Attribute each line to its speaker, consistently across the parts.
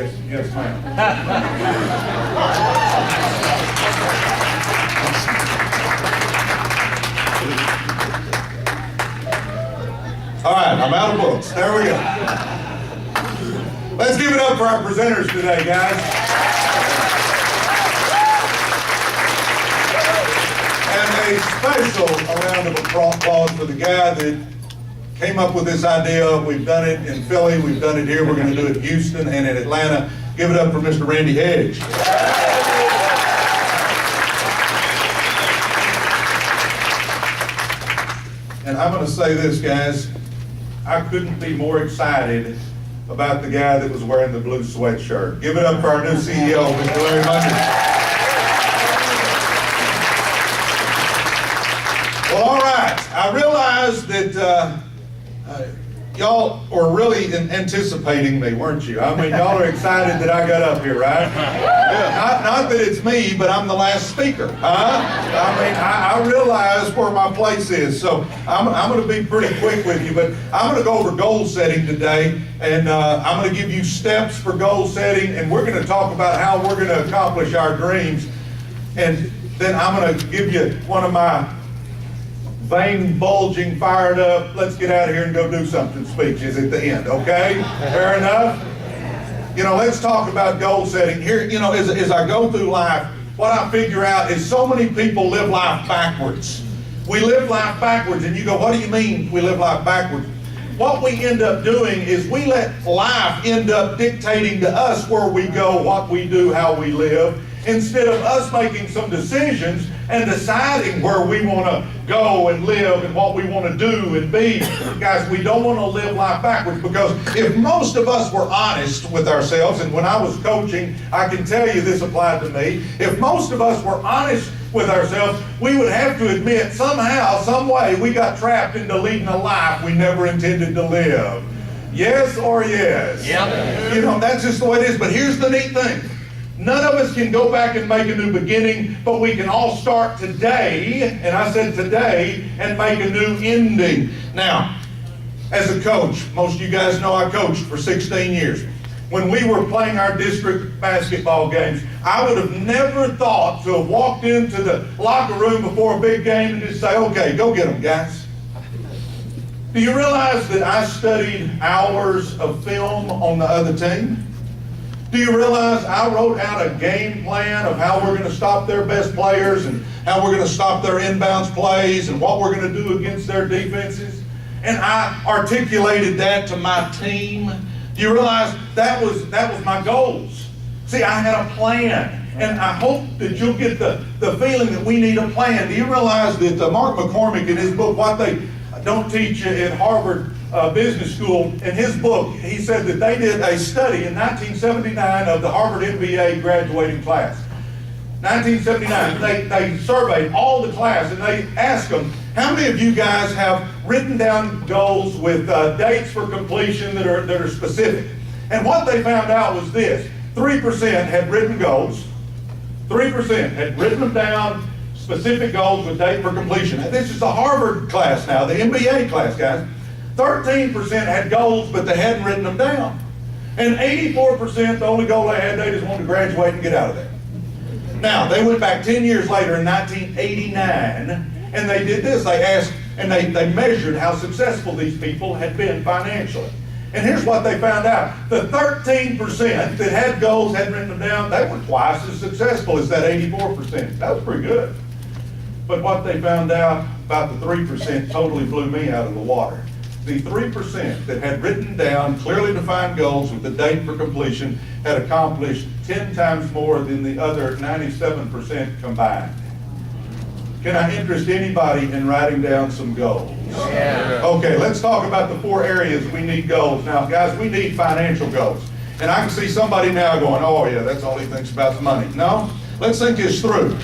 Speaker 1: Yes, ma'am. All right, I'm out of books. There we go. Let's give it up for our presenters today, guys. And a special round of applause for the guy that came up with this idea. We've done it in Philly, we've done it here, we're going to do it in Houston and in Atlanta. Give it up for Mr. Randy Hedge. And I'm going to say this, guys. I couldn't be more excited about the guy that was wearing the blue sweatshirt. Give it up for our new CEO, Mr. Larry Mundy. Well, all right. I realize that y'all were really anticipating me, weren't you? I mean, y'all are excited that I got up here, right? Not that it's me, but I'm the last speaker. I mean, I realize where my place is, so I'm going to be pretty quick with you, but I'm going to go over goal setting today, and I'm going to give you steps for goal setting, and we're going to talk about how we're going to accomplish our dreams, and then I'm going to give you one of my vein bulging, fired up, let's get out of here and go do something speeches at the end, okay? Fair enough? You know, let's talk about goal setting. Here, you know, as I go through life, what I figure out is so many people live life backwards. We live life backwards, and you go, what do you mean we live life backwards? What we end up doing is we let life end up dictating to us where we go, what we do, how we live, instead of us making some decisions and deciding where we want to go and live and what we want to do and be. Guys, we don't want to live life backwards, because if most of us were honest with ourselves, and when I was coaching, I can tell you this applied to me, if most of us were honest with ourselves, we would have to admit somehow, some way, we got trapped into leading a life we never intended to live. Yes or yes? Yep. You know, that's just the way it is. But here's the neat thing. None of us can go back and make a new beginning, but we can all start today, and I said today, and make a new ending. Now, as a coach, most of you guys know I coached for 16 years. When we were playing our district basketball games, I would have never thought to have walked into the locker room before a big game and just say, okay, go get them, guys. Do you realize that I studied hours of film on the other team? Do you realize I wrote out a game plan of how we're going to stop their best players and how we're going to stop their inbounds plays and what we're going to do against their defenses? And I articulated that to my team. Do you realize that was my goals? See, I had a plan, and I hope that you'll get the feeling that we need a plan. Do you realize that Mark McCormick, in his book, What They Don't Teach You at Harvard Business School, in his book, he said that they did a study in 1979 of the Harvard MBA graduating class. 1979, they surveyed all the class, and they asked them, how many of you guys have written down goals with dates for completion that are specific? And what they found out was this: 3% had written goals. 3% had written them down, specific goals with date for completion. And this is the Harvard class now, the MBA class, guys. 13% had goals, but they hadn't written them down. And 84%, the only goal they had, they just wanted to graduate and get out of there. Now, they went back 10 years later in 1989, and they did this. They asked, and they measured how successful these people had been financially. And here's what they found out. The 13% that had goals, hadn't written them down, they were twice as successful as that 84%. That was pretty good. But what they found out about the 3% totally blew me out of the water. The 3% that had written down clearly defined goals with the date for completion had accomplished 10 times more than the other 97% combined. Can I interest anybody in writing down some goals? Yeah. Okay, let's talk about the 4 areas we need goals. Now, guys, we need financial goals. And I can see somebody now going, oh yeah, that's all he thinks about is money. No, let's think this through.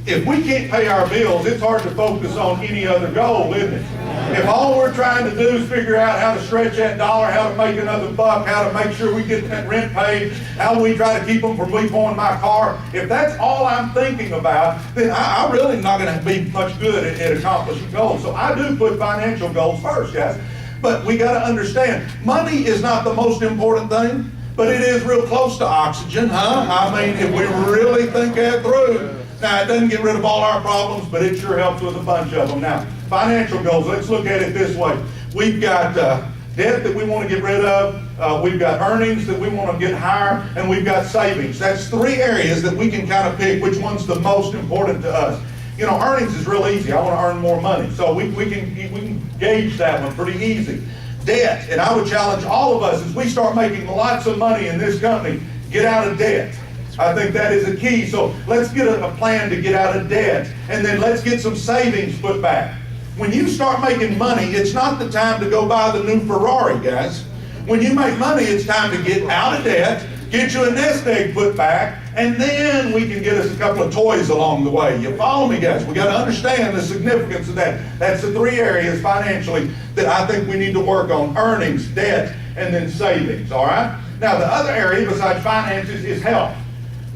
Speaker 1: If we can't pay our bills, it's hard to focus on any other goal, isn't it? If all we're trying to do is figure out how to stretch that dollar, how to make another buck, how to make sure we get that rent paid, how we try to keep them from repoing my car, if that's all I'm thinking about, then I'm really not going to be much good at accomplishing goals. So I do put financial goals first, guys. But we got to understand, money is not the most important thing. but it is real close to oxygen, huh? I mean, if we really think that through. Now, it doesn't get rid of all our problems, but it sure helps with a bunch of them. Now, financial goals, let's look at it this way. We've got debt that we want to get rid of, we've got earnings that we want to get higher, and we've got savings. That's three areas that we can kind of pick which one's the most important to us. You know, earnings is real easy. I want to earn more money. So we can gauge that one pretty easy. Debt, and I would challenge all of us as we start making lots of money in this company, get out of debt. I think that is a key. So let's get a plan to get out of debt, and then let's get some savings put back. When you start making money, it's not the time to go buy the new Ferrari, guys. When you make money, it's time to get out of debt, get you a nest egg put back, and then we can get us a couple of toys along the way. You follow me, guys? We got to understand the significance of that. That's the three areas financially that I think we need to work on: earnings, debt, and then savings, all right? Now, the other area besides finances is health.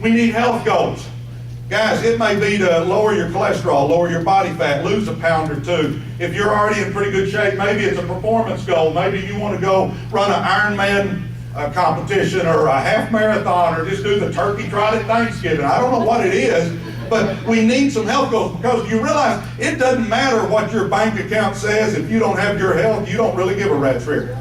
Speaker 1: We need health goals. Guys, it may be to lower your cholesterol, lower your body fat, lose a pound or two. If you're already in pretty good shape, maybe it's a performance goal. Maybe you want to go run an Ironman competition or a half marathon, or just do the turkey trot at Thanksgiving. I don't know what it is, but we need some health goals, because you realize it doesn't matter what your bank account says. If you don't have your health, you don't really give a rat's rear.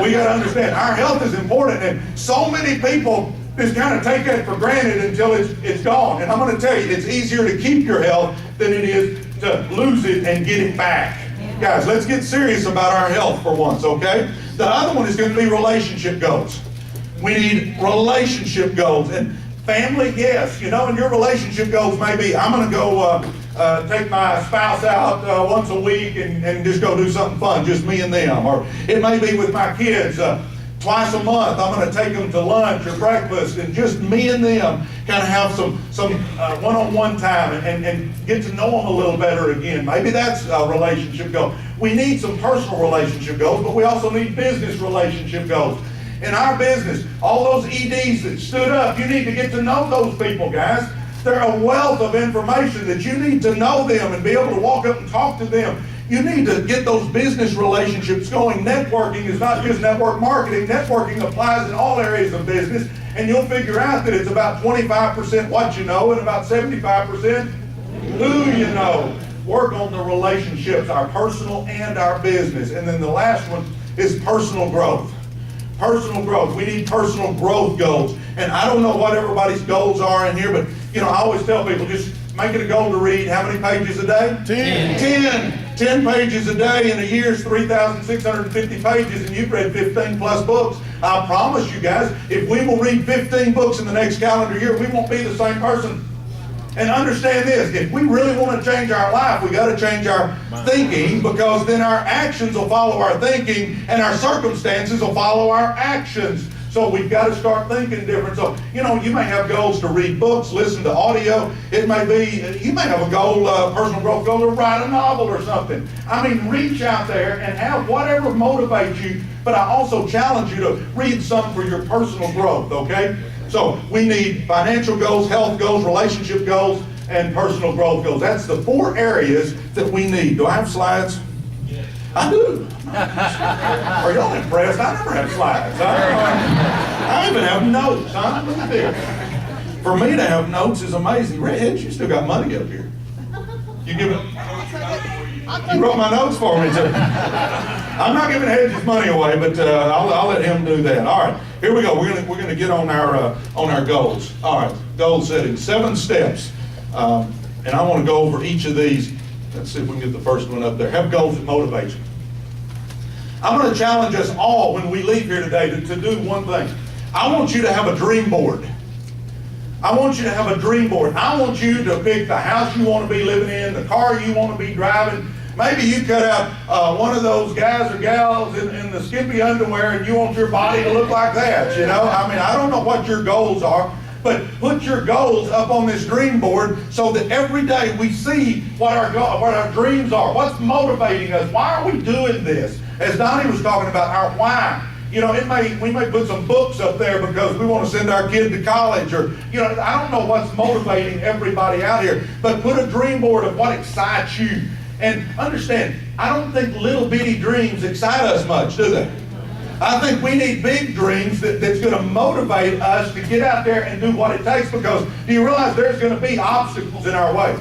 Speaker 1: We got to understand our health is important, and so many people just kind of take that for granted until it's gone. And I'm going to tell you, it's easier to keep your health than it is to lose it and get it back. Guys, let's get serious about our health for once, okay? The other one is going to be relationship goals. We need relationship goals. And family, yes, you know, and your relationship goals may be, I'm going to go take my spouse out once a week and just go do something fun, just me and them. Or it may be with my kids, twice a month, I'm going to take them to lunch or breakfast, and just me and them kind of have some one-on-one time and get to know them a little better again. Maybe that's a relationship goal. We need some personal relationship goals, but we also need business relationship goals. In our business, all those EDs that stood up, you need to get to know those people, guys. They're a wealth of information that you need to know them and be able to walk up and talk to them. You need to get those business relationships going. Networking is not just network marketing. Networking applies in all areas of business, and you'll figure out that it's about 25% what you know and about 75% who you know. Work on the relationships, our personal and our business. And then the last one is personal growth. Personal growth. We need personal growth goals. And I don't know what everybody's goals are in here, but you know, I always tell people, just make it a goal to read how many pages a day? 10 pages a day in a year is 3,650 pages, and you've read 15 plus books. I promise you guys, if we will read 15 books in the next calendar year, we won't be the same person. And understand this, if we really want to change our life, we got to change our thinking, because then our actions will follow our thinking, and our circumstances will follow our actions. So we've got to start thinking different. So, you know, you may have goals to read books, listen to audio. It may be, you may have a goal, personal growth goal, to write a novel or something. I mean, reach out there and have whatever motivates you, but I also challenge you to read something for your personal growth, okay? So we need financial goals, health goals, relationship goals, and personal growth goals. That's the 4 areas that we need. Do I have slides? Yes. I do. Are y'all impressed? I never have slides. I even have notes, huh? Look at this. For me to have notes is amazing. Red, you still got money up here. You give it. You wrote my notes for me too. I'm not giving Hedges money away, but I'll let him do that. All right, here we go. We're gonna get on our goals. All right, goal setting. 7 steps, and I want to go over each of these. Let's see if we can get the first one up there. Have goals that motivate you. I'm going to challenge us all when we leave here today to do one thing. I want you to have a dream board. I want you to have a dream board. I want you to pick the house you want to be living in, the car you want to be driving. Maybe you cut out one of those guys or gals in the skimpy underwear, and you want your body to look like that, you know? I mean, I don't know what your goals are, but put your goals up on this dream board so that every day we see what our dreams are, what's motivating us, why are we doing this? As Donnie was talking about, our why. You know, we may put some books up there because we want to send our kid to college, or, you know, I don't know what's motivating everybody out here, but put a dream board of what excites you. And understand, I don't think little bitty dreams excite us much, do they? I think we need big dreams that's going to motivate us to get out there and do what it takes, because do you realize there's going to be obstacles in our way?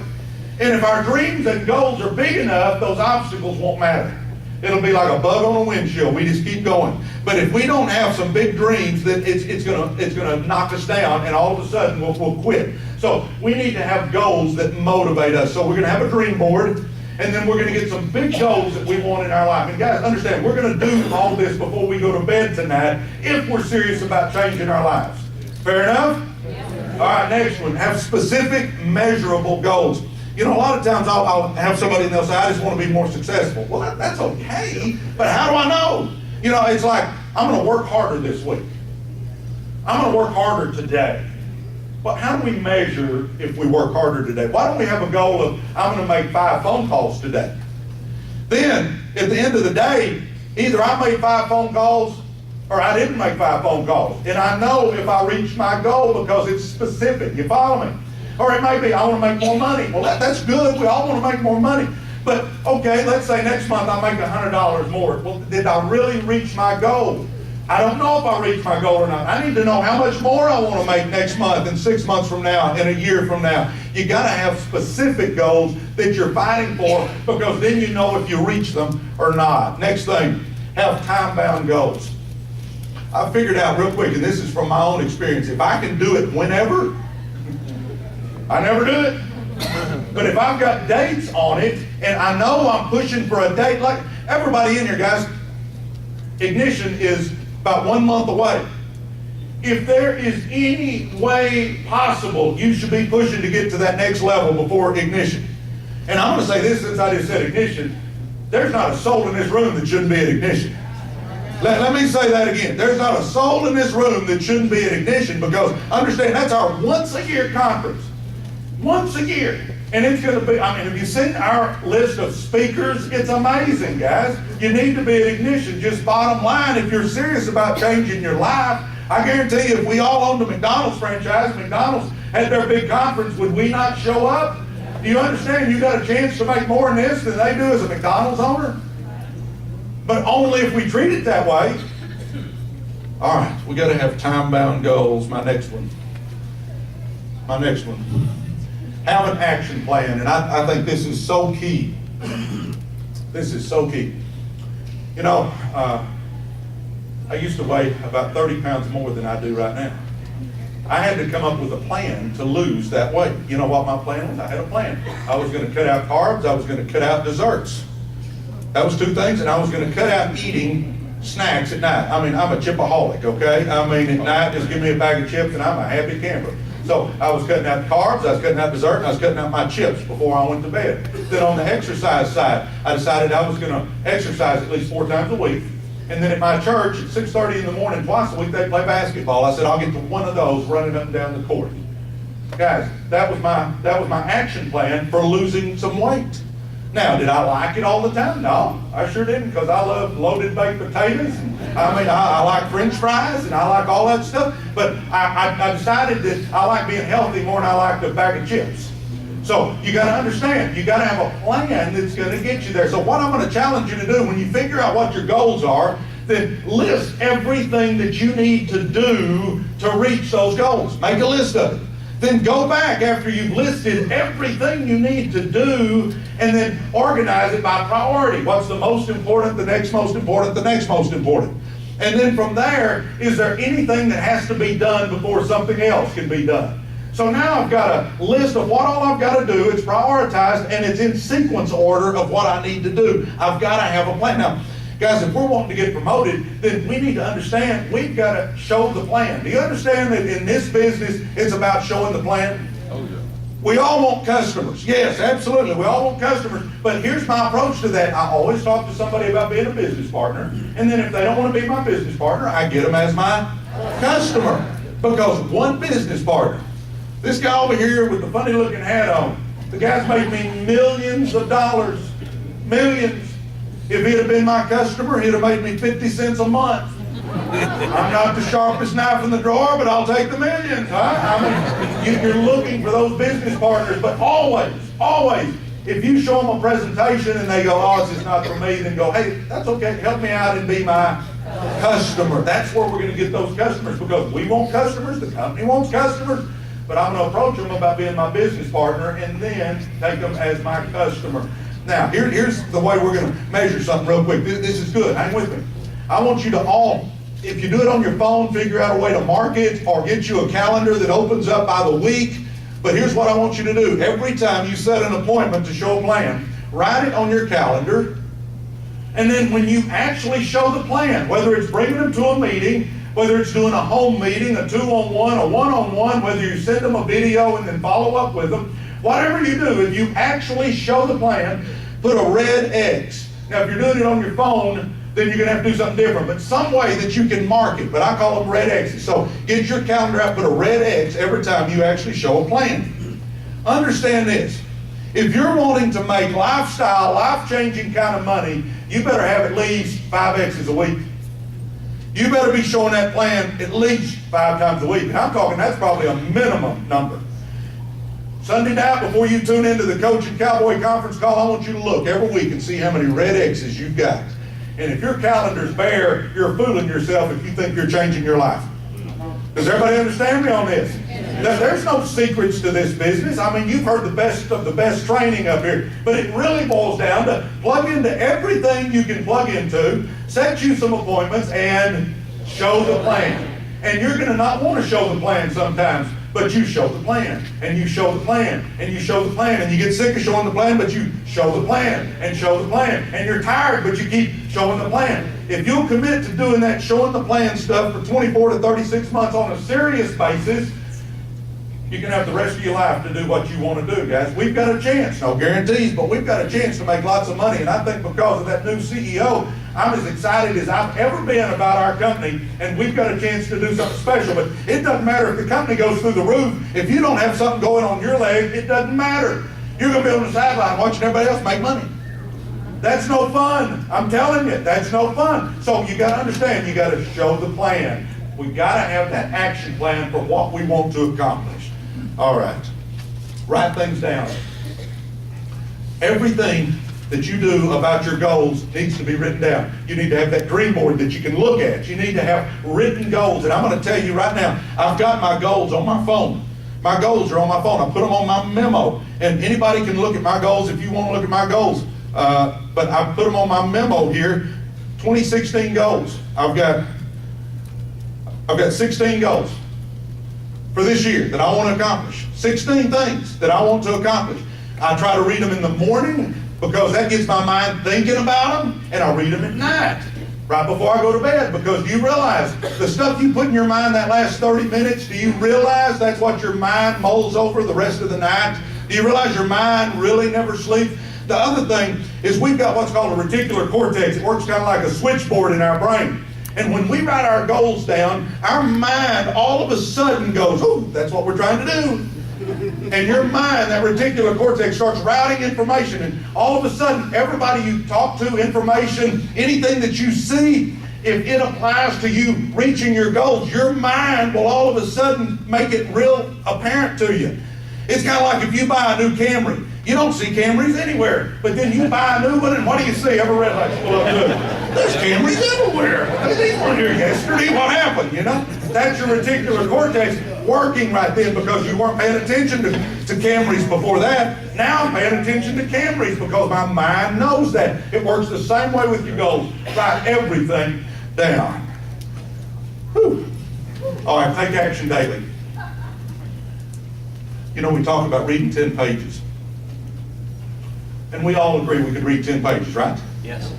Speaker 1: And if our dreams and goals are big enough, those obstacles won't matter. It'll be like a bug on a windshield. We just keep going. But if we don't have some big dreams, then it's gonna knock us down, and all of a sudden we'll quit. So we need to have goals that motivate us. So we're gonna have a dream board, and then we're gonna get some big goals that we want in our life. And guys, understand, we're gonna do all this before we go to bed tonight if we're serious about changing our lives. Fair enough? All right, next one. Have specific, measurable goals. You know, a lot of times I'll have somebody and they'll say, I just want to be more successful. Well, that's okay, but how do I know? You know, it's like, I'm going to work harder this week. I'm going to work harder today. But how do we measure if we work harder today? Why don't we have a goal of, I'm going to make 5 phone calls today? Then, at the end of the day, either I made 5 phone calls or I didn't make 5 phone calls. And I know if I reach my goal because it's specific. You follow me? Or it may be, I want to make more money. Well, that's good. We all want to make more money. But, okay, let's say next month I make $100 more. Well, did I really reach my goal? I don't know if I reached my goal or not. I need to know how much more I want to make next month and 6 months from now and a year from now. You got to have specific goals that you're fighting for, because then you know if you reach them or not. Next thing, have time-bound goals. I figured out real quick, and this is from my own experience, if I can do it whenever, I never do it. But if I've got dates on it, and I know I'm pushing for a date, like everybody in here, guys, ignition is about 1 month away. If there is any way possible, you should be pushing to get to that next level before ignition. And I'm going to say this, since I just said ignition, there's not a soul in this room that shouldn't be at ignition. Let me say that again. There's not a soul in this room that shouldn't be at ignition, because understand, that's our once-a-year conference. Once a year. And it's going to be, I mean, if you seen our list of speakers, it's amazing, guys. You need to be at ignition. Just bottom line, if you're serious about changing your life, I guarantee you, if we all owned a McDonald's franchise, McDonald's had their big conference, would we not show up? Do you understand? You got a chance to make more in this than they do as a McDonald's owner? But only if we treat it that way. All right, we got to have time-bound goals. My next one. Have an action plan, and I think this is so key. This is so key. You know, I used to weigh about 30 pounds more than I do right now. I had to come up with a plan to lose that weight. You know what my plan was? I had a plan. I was going to cut out carbs. I was going to cut out desserts. That was 2 things, and I was going to cut out eating snacks at night. I mean, I'm a chipaholic, okay? I mean, at night, just give me a bag of chips, and I'm a happy camper. So I was cutting out carbs, I was cutting out dessert, and I was cutting out my chips before I went to bed. Then on the exercise side, I decided I was going to exercise at least 4 times a week. And then at my church, at 6:30 in the morning, twice a week, they play basketball. I said, I'll get to one of those running up and down the court. Guys, that was my action plan for losing some weight. Now, did I like it all the time? No, I sure didn't, because I love loaded baked potatoes. I mean, I like French fries, and I like all that stuff. But I decided that I like being healthy more than I like the bag of chips. So you got to understand, you got to have a plan that's going to get you there. So what I'm going to challenge you to do, when you figure out what your goals are, then list everything that you need to do to reach those goals. Make a list of it. Then go back after you've listed everything you need to do, and then organize it by priority. What's the most important, the next most important, the next most important. And then from there, is there anything that has to be done before something else can be done? So now I've got a list of what all I've got to do. It's prioritized, and it's in sequence order of what I need to do. I've got to have a plan. Now, guys, if we're wanting to get promoted, then we need to understand we've got to show the plan. Do you understand that in this business, it's about showing the plan? Oh, yeah. We all want customers. Yes, absolutely. We all want customers. But here's my approach to that. I always talk to somebody about being a business partner. And then if they don't want to be my business partner, I get them as my customer. Because one business partner, this guy over here with the funny looking hat on, the guy's made me millions of dollars. Millions. If he'd have been my customer, he'd have made me 50 cents a month. I'm not the sharpest knife in the drawer, but I'll take the millions, huh? I mean, you're looking for those business partners, but always, if you show them a presentation and they go, oh, it's just not for me, then go, hey, that's okay, help me out and be my Customer. That's where we're going to get those customers, because we want customers, the company wants customers, but I'm going to approach them about being my business partner and then take them as my customer. Now, here's the way we're going to measure something real quick. This is good. Hang with me. I want you to all, if you do it on your phone, figure out a way to mark it or get you a calendar that opens up by the week. But here's what I want you to do. Every time you set an appointment to show a plan, write it on your calendar. And then when you actually show the plan, whether it's bringing them to a meeting, whether it's doing a home meeting, a 2-on-1, a 1-on-1, whether you send them a video and then follow up with them, whatever you do, if you actually show the plan, put a red X. Now, if you're doing it on your phone, then you're going to have to do something different, but some way that you can mark it. But I call them red X's. So get your calendar out, put a red X every time you actually show a plan. Understand this. If you're wanting to make lifestyle, life-changing kind of money, you better have at least 5 X's a week. You better be showing that plan at least 5 times a week. And I'm talking, that's probably a minimum number. Sunday night, before you tune into the Coach and Cowboy conference call, I want you to look every week and see how many red X's you've got. And if your calendar's bare, you're fooling yourself if you think you're changing your life. Does everybody understand me on this? There's no secrets to this business. I mean, you've heard the best of the best training up here, but it really boils down to plug into everything you can plug into, set you some appointments, and show the plan. And you're going to not want to show the plan sometimes, but you show the plan, and you show the plan, and you show the plan, and you get sick of showing the plan, but you show the plan, and show the plan, and you're tired, but you keep showing the plan. If you'll commit to doing that showing the plan stuff for 24 to 36 months on a serious basis, you can have the rest of your life to do what you want to do, guys. We've got a chance, no guarantees, but we've got a chance to make lots of money, and I think because of that new CEO, I'm as excited as I've ever been about our company, and we've got a chance to do something special. But it doesn't matter if the company goes through the roof. If you don't have something going on your leg, it doesn't matter. You're going to be on the sideline watching everybody else make money. That's no fun. I'm telling you, that's no fun. So you got to understand, you got to show the plan. We got to have that action plan for what we want to accomplish. All right. Write things down. Everything that you do about your goals needs to be written down. You need to have that dream board that you can look at. You need to have written goals. And I'm going to tell you right now, I've got my goals on my phone. My goals are on my phone. I put them on my memo. And anybody can look at my goals if you want to look at my goals. But I put them on my memo here. 2016 goals. I've got 16 goals for this year that I want to accomplish. 16 things that I want to accomplish. I try to read them in the morning because that gets my mind thinking about them, and I read them at night, right before I go to bed, because you realize the stuff you put in your mind that last 30 minutes, do you realize that's what your mind mulls over the rest of the night? Do you realize your mind really never sleeps? The other thing is we've got what's called a reticular cortex. It works kind of like a switchboard in our brain. And when we write our goals down, our mind all of a sudden goes, "Ooh, that's what we're trying to do." And your mind, that reticular cortex, starts routing information. And all of a sudden, everybody you talk to, information, anything that you see, if it applies to you reaching your goals, your mind will all of a sudden make it real apparent to you. It's kind of like if you buy a new Camry. You don't see Camrys anywhere, but then you buy a new one, and what do you see? Every red light's pull up too. There's Camrys everywhere. These weren't here yesterday. What happened? You know, that's your reticular cortex working right then, because you weren't paying attention to Camrys before that. Now I'm paying attention to Camrys because my mind knows that. It works the same way with your goals. Write everything down. Whew. All right, take action daily. You know, we talk about reading 10 pages. And we all agree we could read 10 pages, right?
Speaker 2: Yes.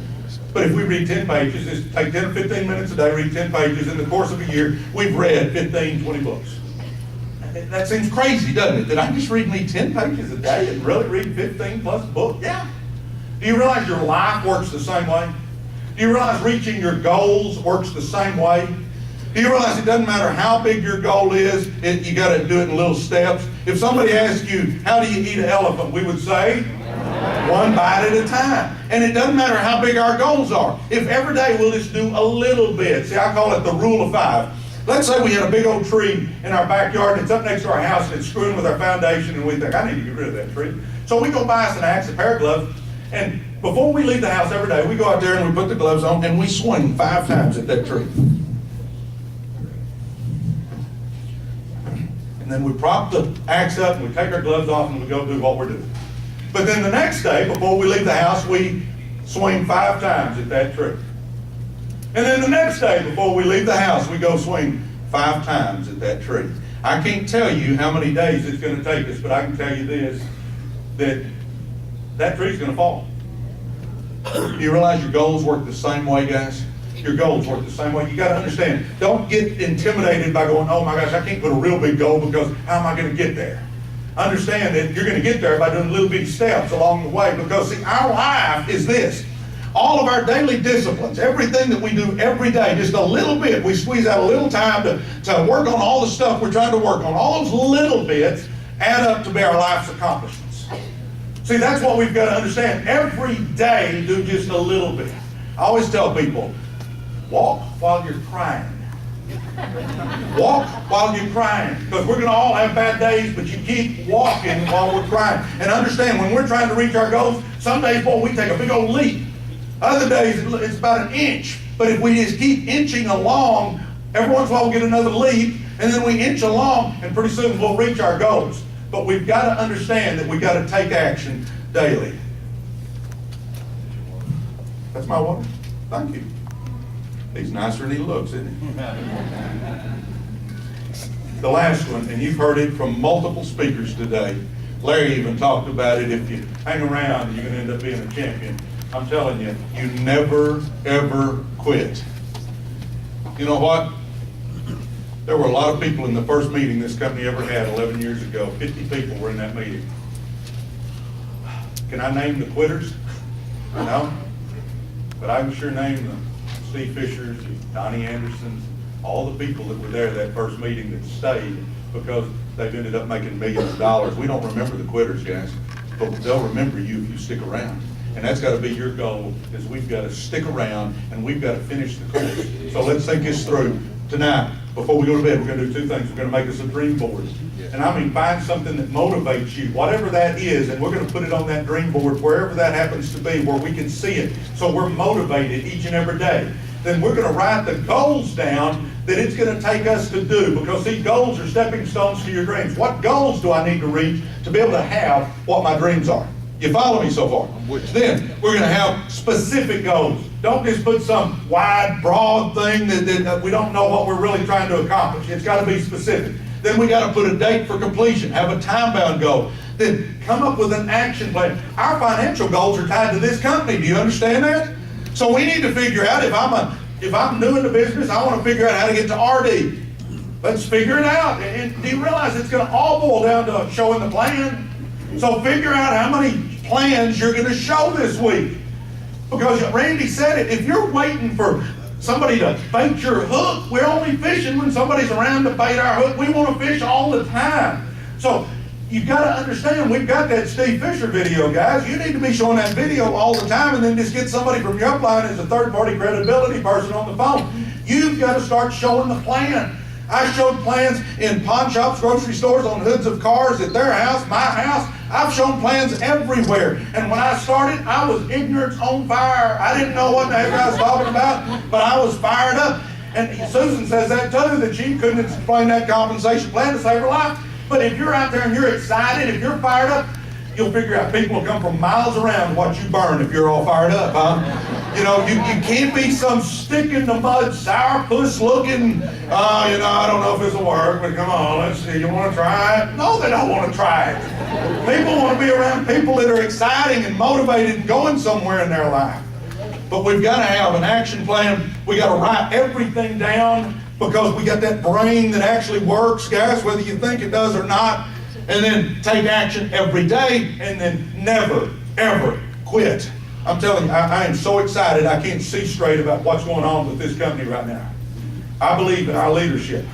Speaker 1: But if we read 10 pages, just take 10 or 15 minutes a day, read 10 pages. In the course of a year, we've read 15, 20 books. That seems crazy, doesn't it? Did I just read me 10 pages a day and really read 15 plus books? Yeah. Do you realize your life works the same way? Do you realize reaching your goals works the same way? Do you realize it doesn't matter how big your goal is, you got to do it in little steps? If somebody asks you, how do you eat an elephant? We would say, one bite at a time. And it doesn't matter how big our goals are. If every day we'll just do a little bit. See, I call it the rule of 5. Let's say we had a big old tree in our backyard and it's up next to our house and it's screwing with our foundation, and we think, I need to get rid of that tree. So we go buy us an axe, a pair of gloves, And before we leave the house every day, we go out there and we put the gloves on and we swing 5 times at that tree. And then we prop the axe up and we take our gloves off and we go do what we're doing. But then the next day, before we leave the house, we swing 5 times at that tree. And then the next day, before we leave the house, we go swing 5 times at that tree. I can't tell you how many days it's going to take us, but I can tell you this, that tree's going to fall. Do you realize your goals work the same way, guys? Your goals work the same way. You got to understand, don't get intimidated by going, oh my gosh, I can't put a real big goal because how am I going to get there? Understand that you're going to get there by doing little bitty steps along the way, because see, our life is this. All of our daily disciplines, everything that we do every day, just a little bit, we squeeze out a little time to work on all the stuff we're trying to work on. All those little bits add up to be our life's accomplishments. See, that's what we've got to understand. Every day, do just a little bit. I always tell people, walk while you're crying. Walk while you're crying, because we're going to all have bad days, but you keep walking while we're crying. And understand, when we're trying to reach our goals, some days, boy, we take a big old leap. Other days, it's about an inch. But if we just keep inching along, every once in a while we'll get another leap, and then we inch along, and pretty soon we'll reach our goals. But we've got to understand that we've got to take action daily. That's my water. Thank you. He's nicer than he looks, isn't he? The last one, and you've heard it from multiple speakers today. Larry even talked about it. If you hang around, you're going to end up being a champion. I'm telling you, you never, ever quit. You know what? There were a lot of people in the first meeting this company ever had 11 years ago. 50 people were in that meeting. Can I name the quitters? No. But I can sure name the Steve Fishers, Donnie Andersons, all the people that were there that first meeting that stayed because they've ended up making millions of dollars. We don't remember the quitters, guys, but they'll remember you if you stick around. And that's got to be your goal, is we've got to stick around and we've got to finish the course. So let's think this through. Tonight, before we go to bed, we're going to do 2 things. We're going to make us a dream board. And I mean, find something that motivates you, whatever that is, and we're going to put it on that dream board, wherever that happens to be, where we can see it. So we're motivated each and every day. Then we're going to write the goals down that it's going to take us to do, because these goals are stepping stones to your dreams. What goals do I need to reach to be able to have what my dreams are? You follow me so far? Then we're going to have specific goals. Don't just put some wide, broad thing that we don't know what we're really trying to accomplish. It's got to be specific. Then we got to put a date for completion, have a time-bound goal. Then come up with an action plan. Our financial goals are tied to this company. Do you understand that? So we need to figure out, if I'm new in the business, I want to figure out how to get to RD. Let's figure it out. And do you realize it's going to all boil down to showing the plan? So figure out how many plans you're going to show this week. Because Randy said it, if you're waiting for somebody to bait your hook, we're only fishing when somebody's around to bait our hook. We want to fish all the time. So you've got to understand, we've got that Steve Fisher video, guys. You need to be showing that video all the time, and then just get somebody from your upline as a third-party credibility person on the phone. You've got to start showing the plan. I showed plans in pawn shops, grocery stores, on hoods of cars, at their house, my house. I've shown plans everywhere. And when I started, I was ignorance on fire. I didn't know what the heck I was talking about, but I was fired up. And Susan says that too, that she couldn't explain that compensation plan to save her life. But if you're out there and you're excited, if you're fired up, you'll figure out people will come from miles around to watch you burn if you're all fired up, huh? You know, you can't be some stick in the mud, sourpuss looking, I don't know if this will work, but come on, let's see, you want to try it? No, they don't want to try it. People want to be around people that are exciting and motivated and going somewhere in their life. But we've got to have an action plan. We got to write everything down, because we got that brain that actually works, guys, whether you think it does or not. And then take action every day, and then never, ever quit. I'm telling you, I am so excited I can't see straight about what's going on with this company right now. I believe in our leadership.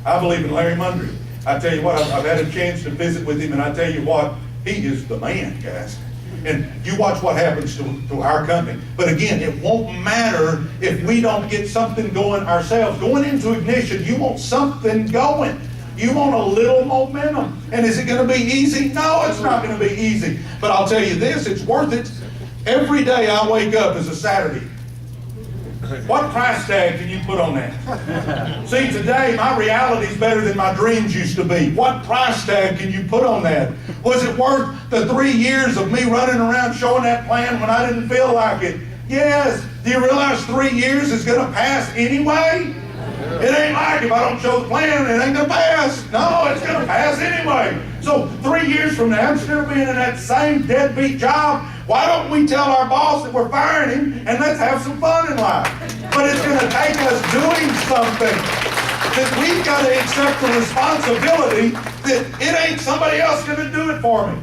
Speaker 1: I believe in Larry Mundry. I tell you what, I've had a chance to visit with him, and I tell you what, he is the man, guys. And you watch what happens to our company. But again, it won't matter if we don't get something going ourselves. Going into Ignition, you want something going. You want a little momentum. And is it going to be easy? No, it's not going to be easy. But I'll tell you this, it's worth it. Every day I wake up is a Saturday. What price tag can you put on that? See, today my reality is better than my dreams used to be. What price tag can you put on that? Was it worth the 3 years of me running around showing that plan when I didn't feel like it? Yes. Do you realize 3 years is going to pass anyway? It ain't like if I don't show the plan, it ain't going to pass. No, it's going to pass anyway. So 3 years from now, I'm still being in that same deadbeat job. Why don't we tell our boss that we're firing him and let's have some fun in life? But it's going to take us doing something. That we've got to accept the responsibility that it ain't somebody else going to do it for me.